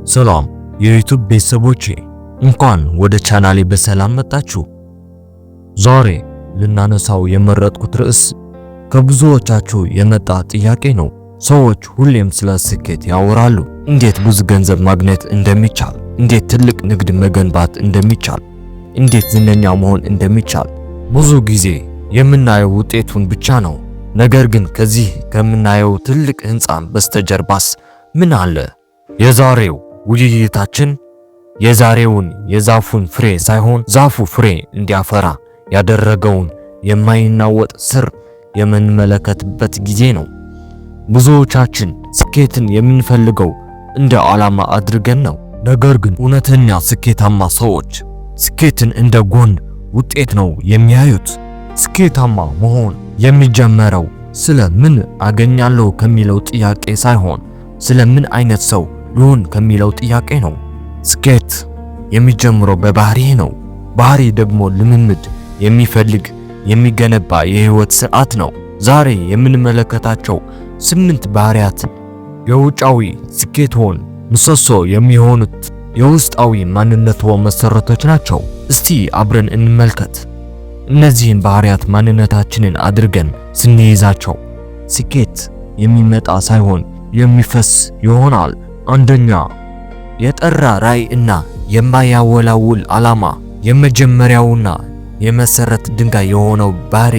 ሰላም የዩቲዩብ ቤተሰቦቼ እንኳን ወደ ቻናሌ በሰላም መጣችሁ። ዛሬ ልናነሳው የመረጥኩት ርዕስ ከብዙዎቻችሁ የመጣ ጥያቄ ነው። ሰዎች ሁሌም ስለ ስኬት ያወራሉ። እንዴት ብዙ ገንዘብ ማግኘት እንደሚቻል፣ እንዴት ትልቅ ንግድ መገንባት እንደሚቻል፣ እንዴት ዝነኛ መሆን እንደሚቻል። ብዙ ጊዜ የምናየው ውጤቱን ብቻ ነው። ነገር ግን ከዚህ ከምናየው ትልቅ ህንጻም በስተጀርባስ ምን አለ? የዛሬው ውይይታችን የዛሬውን የዛፉን ፍሬ ሳይሆን ዛፉ ፍሬ እንዲያፈራ ያደረገውን የማይናወጥ ስር የምንመለከትበት ጊዜ ነው። ብዙዎቻችን ስኬትን የምንፈልገው እንደ ዓላማ አድርገን ነው። ነገር ግን እውነተኛ ስኬታማ ሰዎች ስኬትን እንደ ጎን ውጤት ነው የሚያዩት። ስኬታማ መሆን የሚጀመረው ስለ ምን አገኛለሁ ከሚለው ጥያቄ ሳይሆን ስለ ምን አይነት ሰው ልሆን ከሚለው ጥያቄ ነው። ስኬት የሚጀምረው በባህሪ ነው። ባህሪ ደግሞ ልምምድ የሚፈልግ የሚገነባ የህይወት ስርዓት ነው። ዛሬ የምንመለከታቸው 8 ባህሪያት የውጫዊ ስኬትዎን ምሰሶ የሚሆኑት የውስጣዊ ማንነትዎ መሰረቶች ናቸው። እስቲ አብረን እንመልከት። እነዚህን ባህሪያት ማንነታችንን አድርገን ስንይዛቸው ስኬት የሚመጣ ሳይሆን የሚፈስ ይሆናል። አንደኛ፣ የጠራ ራዕይ እና የማያወላውል ዓላማ። የመጀመሪያውና የመሰረት ድንጋይ የሆነው ባህሪ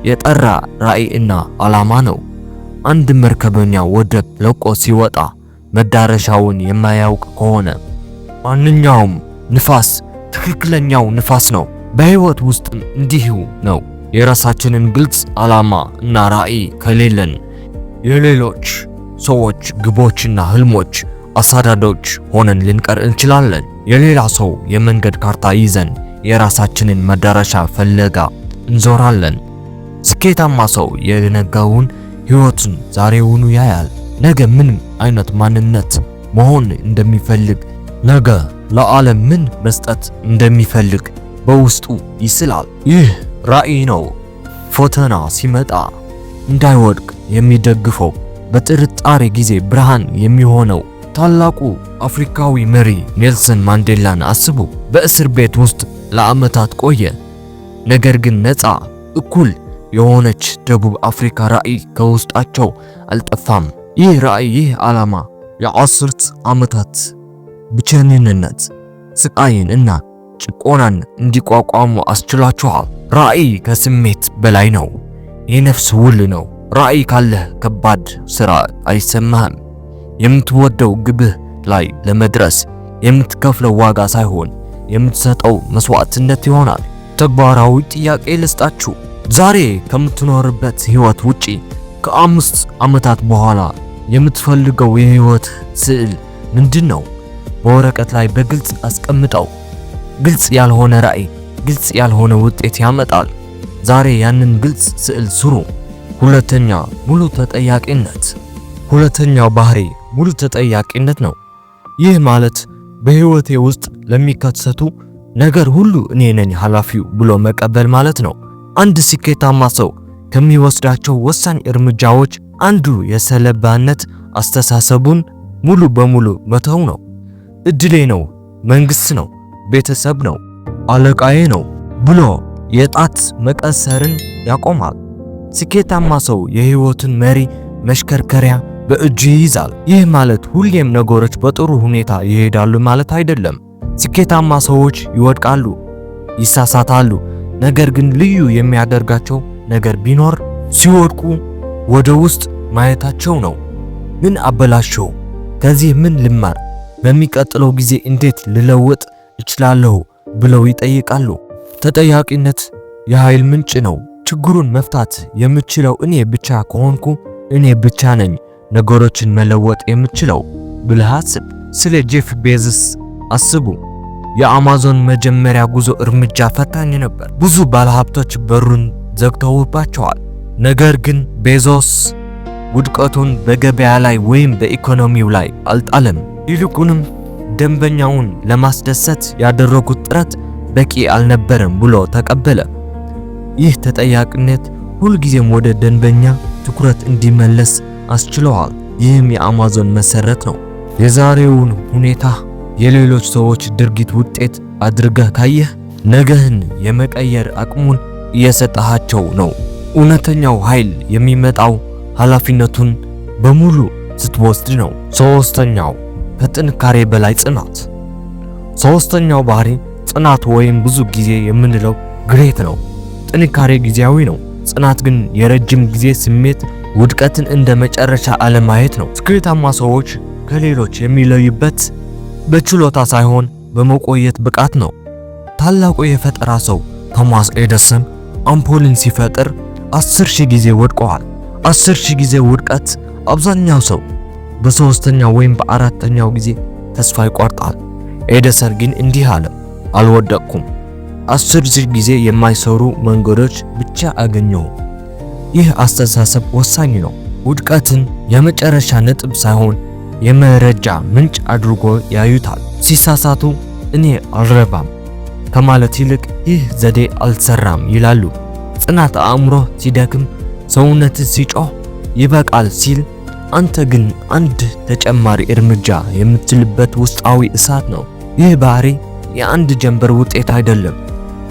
የጠራ ራዕይ እና ዓላማ ነው። አንድ መርከበኛ ወደብ ለቆ ሲወጣ መዳረሻውን የማያውቅ ከሆነ ማንኛውም ንፋስ ትክክለኛው ንፋስ ነው። በህይወት ውስጥም እንዲሁ ነው። የራሳችንን ግልጽ ዓላማ እና ራዕይ ከሌለን የሌሎች ሰዎች ግቦችና ህልሞች አሳዳጆች ሆነን ልንቀር እንችላለን። የሌላ ሰው የመንገድ ካርታ ይዘን የራሳችንን መዳረሻ ፍለጋ እንዞራለን። ስኬታማ ሰው የነገውን ህይወቱን ዛሬውኑ ያያል። ነገ ምን አይነት ማንነት መሆን እንደሚፈልግ፣ ነገ ለዓለም ምን መስጠት እንደሚፈልግ በውስጡ ይስላል። ይህ ራዕይ ነው ፈተና ሲመጣ እንዳይወድቅ የሚደግፈው፣ በጥርጣሬ ጊዜ ብርሃን የሚሆነው። ታላቁ አፍሪካዊ መሪ ኔልሰን ማንዴላን አስቡ። በእስር ቤት ውስጥ ለዓመታት ቆየ። ነገር ግን ነፃ፣ እኩል የሆነች ደቡብ አፍሪካ ራዕይ ከውስጣቸው አልጠፋም። ይህ ራዕይ፣ ይህ ዓላማ የ10 ዓመታት ብቸኝነት፣ ስቃይን እና ጭቆናን እንዲቋቋሙ አስችሏቸዋል። ራዕይ ከስሜት በላይ ነው፣ የነፍስ ውል ነው። ራዕይ ካለህ ከባድ ሥራ አይሰማህም። የምትወደው ግብህ ላይ ለመድረስ የምትከፍለው ዋጋ ሳይሆን የምትሰጠው መስዋዕትነት ይሆናል። ተግባራዊ ጥያቄ ልስጣችሁ። ዛሬ ከምትኖርበት ህይወት ውጪ ከ5 ዓመታት በኋላ የምትፈልገው የህይወት ስዕል ምንድነው? በወረቀት ላይ በግልጽ አስቀምጠው። ግልጽ ያልሆነ ራዕይ ግልጽ ያልሆነ ውጤት ያመጣል። ዛሬ ያንን ግልጽ ስዕል ስሩ። ሁለተኛ፣ ሙሉ ተጠያቂነት። ሁለተኛው ባህሪ ሙሉ ተጠያቂነት ነው። ይህ ማለት በህይወቴ ውስጥ ለሚከሰቱ ነገር ሁሉ እኔ ነኝ ኃላፊው ብሎ መቀበል ማለት ነው። አንድ ስኬታማ ሰው ከሚወስዳቸው ወሳኝ እርምጃዎች አንዱ የሰለባነት አስተሳሰቡን ሙሉ በሙሉ መተው ነው። እድሌ ነው፣ መንግስት ነው፣ ቤተሰብ ነው፣ አለቃዬ ነው ብሎ የጣት መቀሰርን ያቆማል። ስኬታማ ሰው የህይወትን መሪ መሽከርከሪያ በእጁ ይይዛል። ይህ ማለት ሁሌም ነገሮች በጥሩ ሁኔታ ይሄዳሉ ማለት አይደለም። ስኬታማ ሰዎች ይወድቃሉ፣ ይሳሳታሉ። ነገር ግን ልዩ የሚያደርጋቸው ነገር ቢኖር ሲወድቁ ወደ ውስጥ ማየታቸው ነው። ምን አበላሸው? ከዚህ ምን ልማር? በሚቀጥለው ጊዜ እንዴት ልለውጥ እችላለሁ ብለው ይጠይቃሉ። ተጠያቂነት የኃይል ምንጭ ነው። ችግሩን መፍታት የምችለው እኔ ብቻ ከሆንኩ እኔ ብቻ ነኝ ነገሮችን መለወጥ የምችለው ብለህ አስብ። ስለ ጄፍ ቤዞስ አስቡ። የአማዞን መጀመሪያ ጉዞ እርምጃ ፈታኝ ነበር። ብዙ ባለሀብቶች በሩን ዘግተውባቸዋል። ነገር ግን ቤዞስ ውድቀቱን በገበያ ላይ ወይም በኢኮኖሚው ላይ አልጣለም። ይልቁንም ደንበኛውን ለማስደሰት ያደረጉት ጥረት በቂ አልነበረም ብሎ ተቀበለ። ይህ ተጠያቂነት ሁልጊዜም ወደ ደንበኛ ትኩረት እንዲመለስ አስችለዋል። ይህም የአማዞን መሰረት ነው። የዛሬውን ሁኔታ የሌሎች ሰዎች ድርጊት ውጤት አድርገህ ካየህ ነገህን የመቀየር አቅሙን እየሰጠሃቸው ነው። እውነተኛው ኃይል የሚመጣው ኃላፊነቱን በሙሉ ስትወስድ ነው። ሶስተኛው ከጥንካሬ በላይ ጽናት። ሶስተኛው ባህሪ ጽናት ወይም ብዙ ጊዜ የምንለው ግሬት ነው። ጥንካሬ ጊዜያዊ ነው። ጽናት ግን የረጅም ጊዜ ስሜት ውድቀትን እንደ መጨረሻ አለማየት ነው። ስኬታማ ሰዎች ከሌሎች የሚለዩበት በችሎታ ሳይሆን በመቆየት ብቃት ነው። ታላቁ የፈጠራ ሰው ቶማስ ኤዲሰን አምፖልን ሲፈጥር 10,000 ጊዜ ወድቀዋል። 10,000 ጊዜ ውድቀት። አብዛኛው ሰው በሶስተኛው ወይም በአራተኛው ጊዜ ተስፋ ይቆርጣል። ኤዲሰን ግን እንዲህ አለ፣ አልወደቅኩም። 10,000 ጊዜ የማይሰሩ መንገዶች ብቻ አገኘሁ። ይህ አስተሳሰብ ወሳኝ ነው። ውድቀትን የመጨረሻ ነጥብ ሳይሆን የመረጃ ምንጭ አድርጎ ያዩታል። ሲሳሳቱ እኔ አልረባም ከማለት ይልቅ ይህ ዘዴ አልሰራም ይላሉ። ጽናት አእምሮ ሲደክም፣ ሰውነት ሲጮህ ይበቃል ሲል፣ አንተ ግን አንድ ተጨማሪ እርምጃ የምትልበት ውስጣዊ እሳት ነው። ይህ ባህሪ የአንድ ጀንበር ውጤት አይደለም።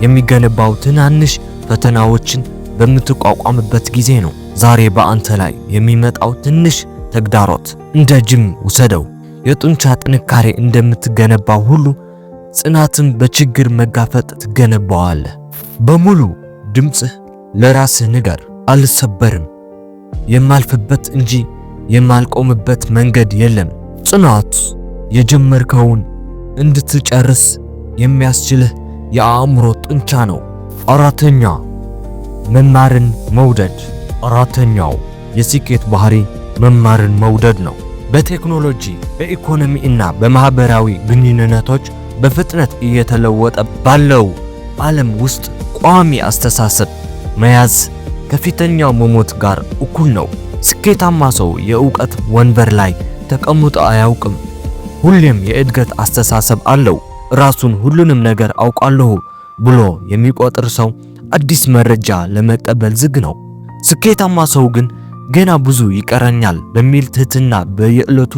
የሚገነባው ትናንሽ ፈተናዎችን በምትቋቋምበት ጊዜ ነው። ዛሬ በአንተ ላይ የሚመጣው ትንሽ ተግዳሮት እንደ ጅም ውሰደው። የጡንቻ ጥንካሬ እንደምትገነባው ሁሉ ጽናትን በችግር መጋፈጥ ትገነባዋለህ። በሙሉ ድምፅህ ለራስህ ንገር፣ አልሰበርም። የማልፍበት እንጂ የማልቆምበት መንገድ የለም። ጽናት የጀመርከውን እንድትጨርስ የሚያስችልህ የአእምሮ ጡንቻ ነው። አራተኛ መማርን መውደድ። አራተኛው የስኬት ባህሪ መማርን መውደድ ነው። በቴክኖሎጂ በኢኮኖሚ እና በማህበራዊ ግንኙነቶች በፍጥነት እየተለወጠ ባለው ዓለም ውስጥ ቋሚ አስተሳሰብ መያዝ ከፊተኛው መሞት ጋር እኩል ነው። ስኬታማ ሰው የእውቀት ወንበር ላይ ተቀምጦ አያውቅም። ሁሌም የእድገት አስተሳሰብ አለው። ራሱን ሁሉንም ነገር አውቃለሁ ብሎ የሚቆጥር ሰው አዲስ መረጃ ለመቀበል ዝግ ነው። ስኬታማ ሰው ግን ገና ብዙ ይቀረኛል በሚል ትህትና በየዕለቱ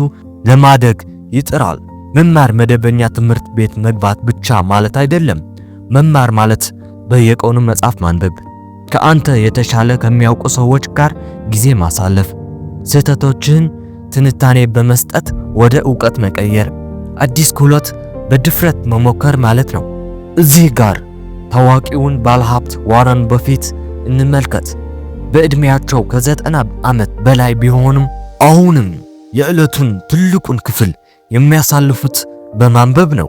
ለማደግ ይጥራል። መማር መደበኛ ትምህርት ቤት መግባት ብቻ ማለት አይደለም። መማር ማለት በየቀኑ መጽሐፍ ማንበብ፣ ከአንተ የተሻለ ከሚያውቁ ሰዎች ጋር ጊዜ ማሳለፍ፣ ስህተቶችህን ትንታኔ በመስጠት ወደ ዕውቀት መቀየር፣ አዲስ ክህሎት በድፍረት መሞከር ማለት ነው። እዚህ ጋር ታዋቂውን ባለሀብት ዋረን በፊት እንመልከት። በዕድሜያቸው ከ90 ዓመት በላይ ቢሆንም አሁንም የዕለቱን ትልቁን ክፍል የሚያሳልፉት በማንበብ ነው።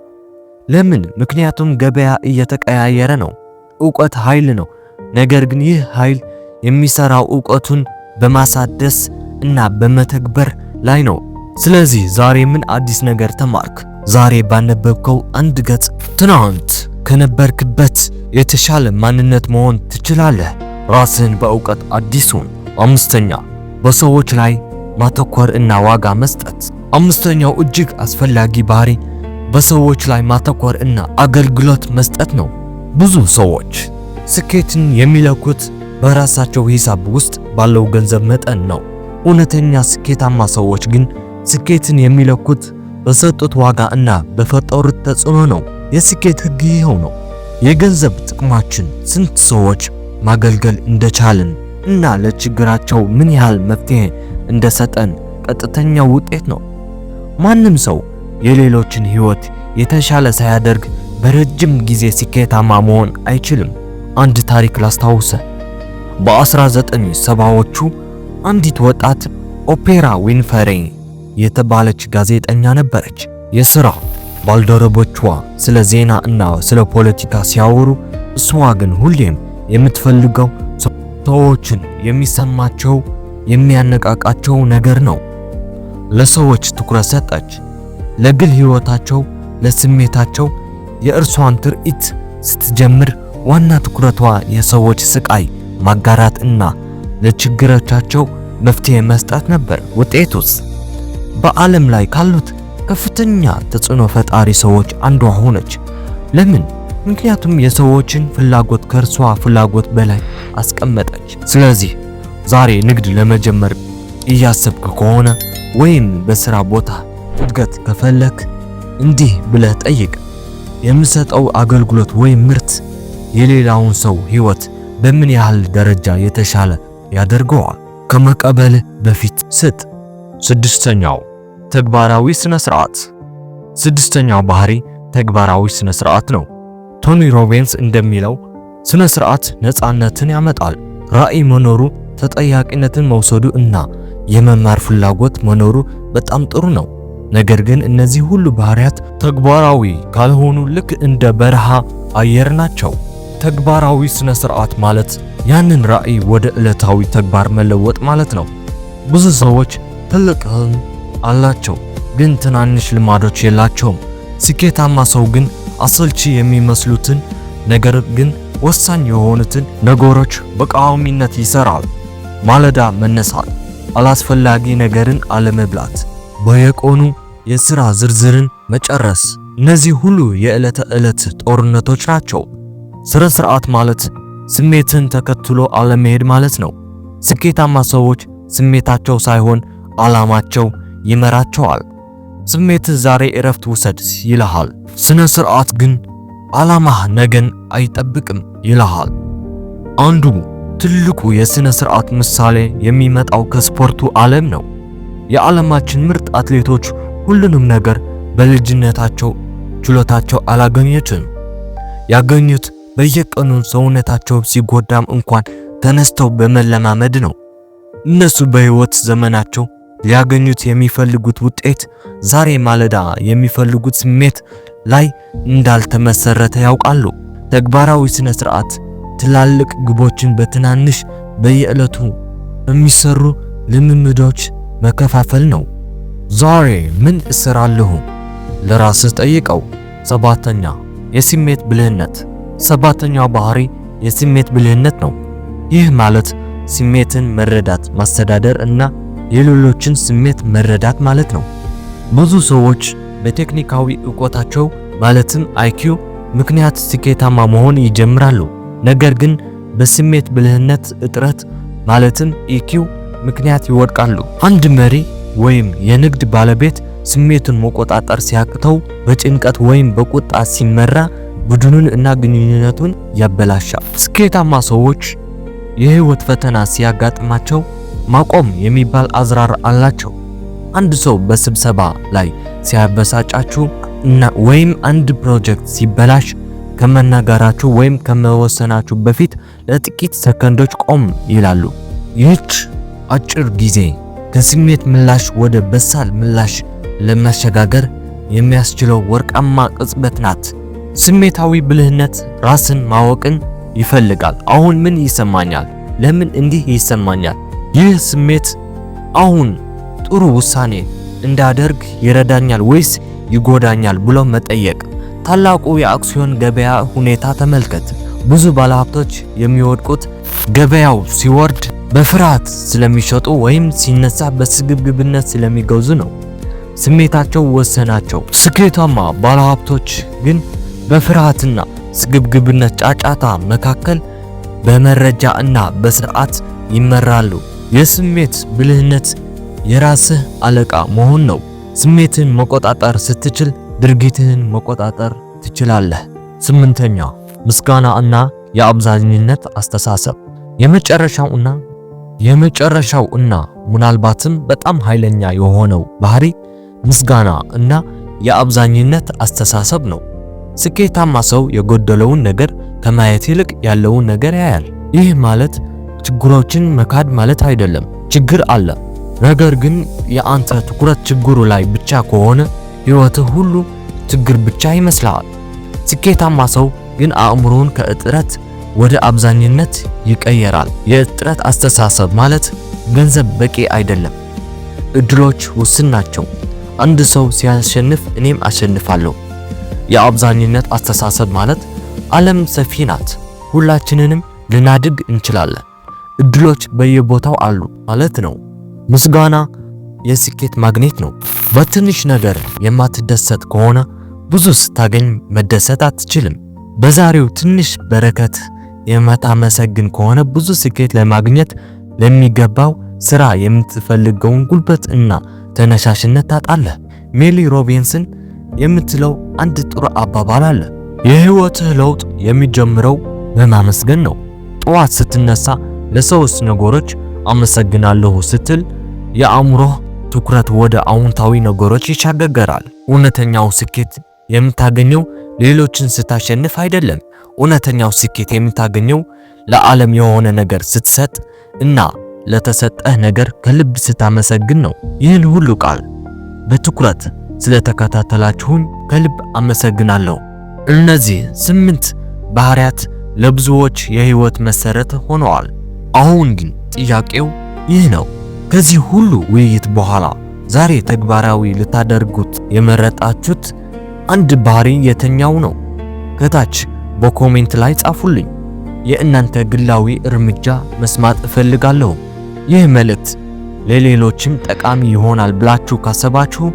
ለምን? ምክንያቱም ገበያ እየተቀያየረ ነው። ዕውቀት ኃይል ነው። ነገር ግን ይህ ኃይል የሚሰራው ዕውቀቱን በማሳደስ እና በመተግበር ላይ ነው። ስለዚህ ዛሬ ምን አዲስ ነገር ተማርክ? ዛሬ ባነበብከው አንድ ገጽ ትናንት ከነበርክበት የተሻለ ማንነት መሆን ትችላለህ። ራስህን በዕውቀት አዲሱን። አምስተኛ በሰዎች ላይ ማተኮር እና ዋጋ መስጠት። አምስተኛው እጅግ አስፈላጊ ባህሪ በሰዎች ላይ ማተኮር እና አገልግሎት መስጠት ነው። ብዙ ሰዎች ስኬትን የሚለኩት በራሳቸው ሂሳብ ውስጥ ባለው ገንዘብ መጠን ነው። እውነተኛ ስኬታማ ሰዎች ግን ስኬትን የሚለኩት በሰጡት ዋጋ እና በፈጠሩት ተጽዕኖ ነው። የስኬት ሕግ ይኸው ነው። የገንዘብ ጥቅማችን ስንት ሰዎች ማገልገል እንደቻልን እና ለችግራቸው ምን ያህል መፍትሄ እንደሰጠን ቀጥተኛው ውጤት ነው። ማንም ሰው የሌሎችን ሕይወት የተሻለ ሳያደርግ በረጅም ጊዜ ስኬታማ መሆን አይችልም። አንድ ታሪክ ላስታውሰ። በ1970ዎቹ አንዲት ወጣት ኦፕራ ዊንፍሬ የተባለች ጋዜጠኛ ነበረች። የሥራ ባልደረቦቿ ስለ ዜና እና ስለ ፖለቲካ ሲያወሩ፣ እሷ ግን ሁሌም የምትፈልገው ሰዎችን የሚሰማቸው የሚያነቃቃቸው ነገር ነው። ለሰዎች ትኩረት ሰጠች። ለግል ሕይወታቸው፣ ለስሜታቸው። የእርሷን ትርኢት ስትጀምር ዋና ትኩረቷ የሰዎች ስቃይ ማጋራት እና ለችግሮቻቸው መፍትሄ መስጠት ነበር። ውጤቱስ? በዓለም ላይ ካሉት ከፍተኛ ተጽዕኖ ፈጣሪ ሰዎች አንዷ ሆነች። ለምን? ምክንያቱም የሰዎችን ፍላጎት ከእርሷ ፍላጎት በላይ አስቀመጠች። ስለዚህ ዛሬ ንግድ ለመጀመር እያሰብክ ከሆነ ወይም በስራ ቦታ እድገት ከፈለክ እንዲህ ብለህ ጠይቅ። የምሰጠው አገልግሎት ወይም ምርት የሌላውን ሰው ሕይወት በምን ያህል ደረጃ የተሻለ ያደርገዋል? ከመቀበልህ በፊት ስጥ። ስድስተኛው ተግባራዊ ስነ ስርዓት። ስድስተኛው ባህሪ ተግባራዊ ስነ ስርዓት ነው። ቶኒ ሮቢንስ እንደሚለው ስነ ስርዓት ነፃነትን ያመጣል። ራዕይ መኖሩ፣ ተጠያቂነትን መውሰዱ እና የመማር ፍላጎት መኖሩ በጣም ጥሩ ነው። ነገር ግን እነዚህ ሁሉ ባህሪያት ተግባራዊ ካልሆኑ ልክ እንደ በረሃ አየር ናቸው። ተግባራዊ ስነ ስርዓት ማለት ያንን ራዕይ ወደ ዕለታዊ ተግባር መለወጥ ማለት ነው። ብዙ ሰዎች ትልቅ ህልም አላቸው፣ ግን ትናንሽ ልማዶች የላቸውም። ስኬታማ ሰው ግን አሰልቺ የሚመስሉትን ነገር ግን ወሳኝ የሆኑትን ነገሮች በቋሚነት ይሰራል። ማለዳ መነሳት፣ አላስፈላጊ ነገርን አለመብላት፣ በየቀኑ የሥራ ዝርዝርን መጨረስ፣ እነዚህ ሁሉ የዕለት ተዕለት ጦርነቶች ናቸው። ስነ ስርዓት ማለት ስሜትን ተከትሎ አለመሄድ ማለት ነው። ስኬታማ ሰዎች ስሜታቸው ሳይሆን ዓላማቸው ይመራቸዋል። ስሜትህ ዛሬ እረፍት ውሰድ ይልሃል። ስነ ስርዓት ግን ዓላማህ ነገን አይጠብቅም ይልሃል። አንዱ ትልቁ የስነ ስርዓት ምሳሌ የሚመጣው ከስፖርቱ ዓለም ነው። የዓለማችን ምርጥ አትሌቶች ሁሉንም ነገር በልጅነታቸው ችሎታቸው አላገኙትም። ያገኙት በየቀኑ ሰውነታቸው ሲጎዳም እንኳን ተነስተው በመለማመድ ነው። እነሱ በሕይወት ዘመናቸው ሊያገኙት የሚፈልጉት ውጤት ዛሬ ማለዳ የሚፈልጉት ስሜት ላይ እንዳልተመሰረተ ያውቃሉ። ተግባራዊ ስነ ስርዓት ትላልቅ ግቦችን በትናንሽ በየዕለቱ የሚሰሩ ልምምዶች መከፋፈል ነው። ዛሬ ምን እሰራለሁ? ለራስህ ጠይቀው። ሰባተኛ የስሜት ብልህነት። ሰባተኛው ባህሪ የስሜት ብልህነት ነው። ይህ ማለት ስሜትን መረዳት፣ ማስተዳደር እና የሌሎችን ስሜት መረዳት ማለት ነው። ብዙ ሰዎች በቴክኒካዊ ዕውቀታቸው ማለትም IQ ምክንያት ስኬታማ መሆን ይጀምራሉ። ነገር ግን በስሜት ብልህነት እጥረት ማለትም EQ ምክንያት ይወድቃሉ። አንድ መሪ ወይም የንግድ ባለቤት ስሜቱን መቆጣጠር ሲያቅተው በጭንቀት ወይም በቁጣ ሲመራ ቡድኑን እና ግንኙነቱን ያበላሻል። ስኬታማ ሰዎች የህይወት ፈተና ሲያጋጥማቸው ማቆም የሚባል አዝራር አላቸው። አንድ ሰው በስብሰባ ላይ ሲያበሳጫችሁ እና ወይም አንድ ፕሮጀክት ሲበላሽ ከመናገራችሁ ወይም ከመወሰናችሁ በፊት ለጥቂት ሰከንዶች ቆም ይላሉ። ይህች አጭር ጊዜ ከስሜት ምላሽ ወደ በሳል ምላሽ ለማሸጋገር የሚያስችለው ወርቃማ ቅጽበት ናት። ስሜታዊ ብልህነት ራስን ማወቅን ይፈልጋል። አሁን ምን ይሰማኛል? ለምን እንዲህ ይሰማኛል? ይህ ስሜት አሁን ጥሩ ውሳኔ እንዳደርግ ይረዳኛል ወይስ ይጎዳኛል ብሎ መጠየቅ። ታላቁ የአክሲዮን ገበያ ሁኔታ ተመልከት። ብዙ ባለሀብቶች የሚወድቁት ገበያው ሲወርድ በፍርሃት ስለሚሸጡ ወይም ሲነሳ በስግብግብነት ስለሚገዙ ነው። ስሜታቸው ወሰናቸው። ስኬታማ ባለሀብቶች ግን በፍርሃትና ስግብግብነት ጫጫታ መካከል በመረጃ እና በስርዓት ይመራሉ። የስሜት ብልህነት የራስህ አለቃ መሆን ነው። ስሜትን መቆጣጠር ስትችል ድርጊትህን መቆጣጠር ትችላለህ። ስምንተኛ ምስጋና እና የአብዛኝነት አስተሳሰብ። የመጨረሻው እና ምናልባትም በጣም ኃይለኛ የሆነው ባህሪ ምስጋና እና የአብዛኝነት አስተሳሰብ ነው። ስኬታማ ሰው የጎደለውን ነገር ከማየት ይልቅ ያለውን ነገር ያያል። ይህ ማለት ችግሮችን መካድ ማለት አይደለም። ችግር አለ፣ ነገር ግን የአንተ ትኩረት ችግሩ ላይ ብቻ ከሆነ ሕይወትህ ሁሉ ችግር ብቻ ይመስላል። ስኬታማ ሰው ግን አእምሮውን ከእጥረት ወደ አብዛኝነት ይቀየራል። የእጥረት አስተሳሰብ ማለት ገንዘብ በቂ አይደለም፣ እድሎች ውስን ናቸው፣ አንድ ሰው ሲያሸንፍ እኔም አሸንፋለሁ። የአብዛኝነት አስተሳሰብ ማለት ዓለም ሰፊ ናት፣ ሁላችንንም ልናድግ እንችላለን፣ እድሎች በየቦታው አሉ ማለት ነው። ምስጋና የስኬት ማግኔት ነው። በትንሽ ነገር የማትደሰት ከሆነ ብዙ ስታገኝ መደሰት አትችልም። በዛሬው ትንሽ በረከት የማታመሰግን ከሆነ ብዙ ስኬት ለማግኘት ለሚገባው ስራ የምትፈልገውን ጉልበት እና ተነሳሽነት ታጣለህ። ሜሊ ሮቢንሰን የምትለው አንድ ጥሩ አባባል አለ። የህይወትህ ለውጥ የሚጀምረው በማመስገን ነው። ጠዋት ስትነሳ ለሰውስ ነገሮች አመሰግናለሁ ስትል የአእምሮህ ትኩረት ወደ አዎንታዊ ነገሮች ይሻገራል። እውነተኛው ስኬት የምታገኘው ሌሎችን ስታሸንፍ አይደለም። እውነተኛው ስኬት የምታገኘው ለዓለም የሆነ ነገር ስትሰጥ እና ለተሰጠህ ነገር ከልብ ስታመሰግን ነው። ይህን ሁሉ ቃል በትኩረት ስለተከታተላችሁን ከልብ አመሰግናለሁ። እነዚህ 8 ባህሪያት ለብዙዎች የህይወት መሰረት ሆነዋል። አሁን ግን ጥያቄው ይህ ነው። ከዚህ ሁሉ ውይይት በኋላ ዛሬ ተግባራዊ ልታደርጉት የመረጣችሁት አንድ ባህሪ የትኛው ነው? ከታች በኮሜንት ላይ ጻፉልኝ። የእናንተ ግላዊ እርምጃ መስማት እፈልጋለሁ። ይህ መልእክት ለሌሎችም ጠቃሚ ይሆናል ብላችሁ ካሰባችሁ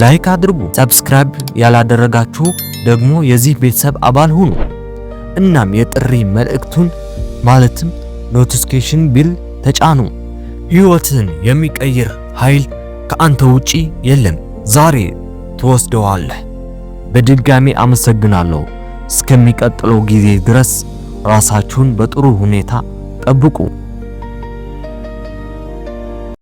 ላይክ አድርጉ። ሰብስክራይብ ያላደረጋችሁ ደግሞ የዚህ ቤተሰብ አባል ሁኑ። እናም የጥሪ መልእክቱን ማለትም ኖቲፊኬሽን ቢል ተጫኑ። ህይወትን የሚቀይር ኃይል ከአንተ ውጪ የለም። ዛሬ ትወስደዋለህ። በድጋሚ አመሰግናለሁ። እስከሚቀጥለው ጊዜ ድረስ ራሳችሁን በጥሩ ሁኔታ ጠብቁ።